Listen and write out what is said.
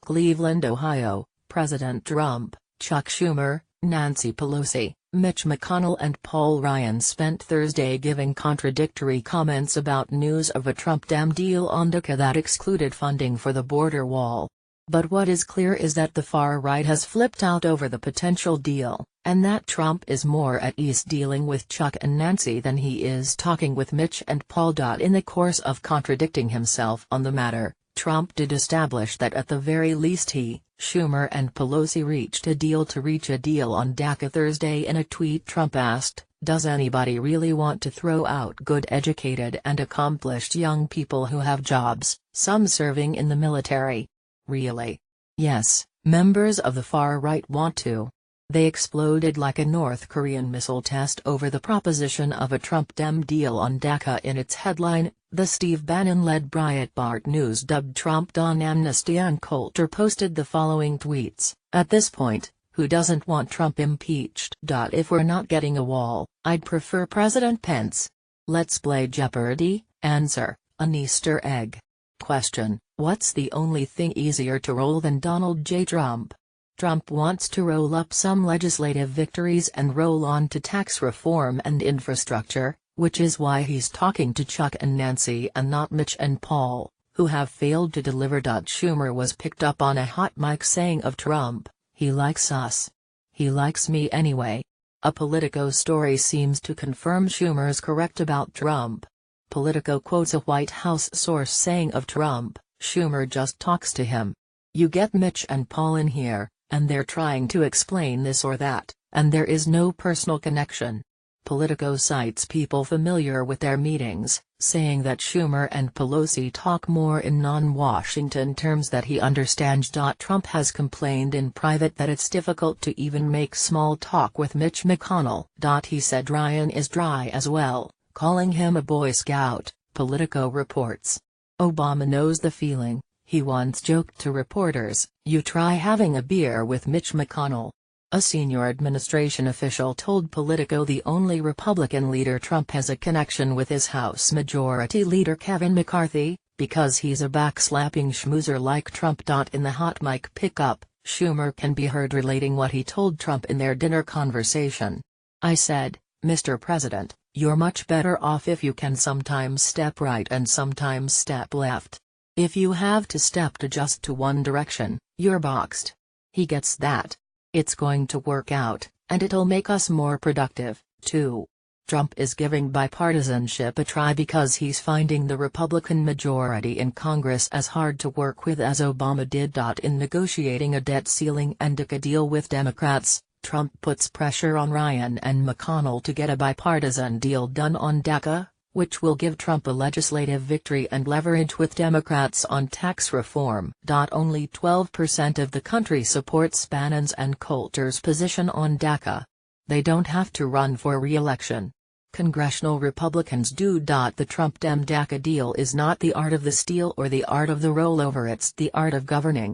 Cleveland, Ohio, President Trump, Chuck Schumer, Nancy Pelosi, Mitch McConnell and Paul Ryan spent Thursday giving contradictory comments about news of a Trump-Dem deal on DACA that excluded funding for the border wall. But what is clear is that the far right has flipped out over the potential deal, and that Trump is more at ease dealing with Chuck and Nancy than he is talking with Mitch and Paul. In the course of contradicting himself on the matter, Trump did establish that at the very least he, Schumer and Pelosi reached a deal on DACA Thursday. In a tweet Trump asked, "Does anybody really want to throw out good educated and accomplished young people who have jobs, some serving in the military? Really? Yes, members of the far right want to. They exploded like a North Korean missile test over the proposition of a Trump-Dem deal on DACA." In its headline, the Steve Bannon-led Breitbart News dubbed Trump on amnesty and culture posted the following tweets: "At this point, who doesn't want Trump impeached? If we're not getting a wall, I'd prefer President Pence. Let's play Jeopardy! Answer: an Easter egg. Question: what's the only thing easier to roll than Donald J. Trump? Trump wants to roll up some legislative victories and roll on to tax reform and infrastructure, which is why he's talking to Chuck and Nancy and not Mitch and Paul, who have failed to deliver." Schumer was picked up on a hot mic saying of Trump, "He likes us. He likes me anyway." A Politico story seems to confirm Schumer's correct about Trump. Politico quotes a White House source saying of Trump, "Schumer just talks to him. You get Mitch and Paul in here, and they're trying to explain this or that, and there is no personal connection." Politico cites people familiar with their meetings, saying that Schumer and Pelosi talk more in non-Washington terms that he understands. Trump has complained in private that it's difficult to even make small talk with Mitch McConnell. He said Ryan is dry as well, calling him a Boy Scout, Politico reports. Obama knows the feeling. He once joked to reporters, "You try having a beer with Mitch McConnell." A senior administration official told Politico the only Republican leader Trump has a connection with is House Majority Leader Kevin McCarthy, because he's a backslapping schmoozer like Trump. In the hot mic pickup, Schumer can be heard relating what he told Trump in their dinner conversation. "I said, Mr. President, you're much better off if you can sometimes step right and sometimes step left. If you have to step to just to one direction, you're boxed. He gets that. It's going to work out, and it'll make us more productive, too." Trump is giving bipartisanship a try because he's finding the Republican majority in Congress as hard to work with as Obama did. In negotiating a debt ceiling and DACA deal with Democrats, Trump puts pressure on Ryan and McConnell to get a bipartisan deal done on DACA, which will give Trump a legislative victory and leverage with Democrats on tax reform. Only 12% of the country supports Bannon's and Coulter's position on DACA. They don't have to run for re-election. Congressional Republicans do. The Trump-Dem DACA deal is not the art of the steal or the art of the rollover, it's the art of governing.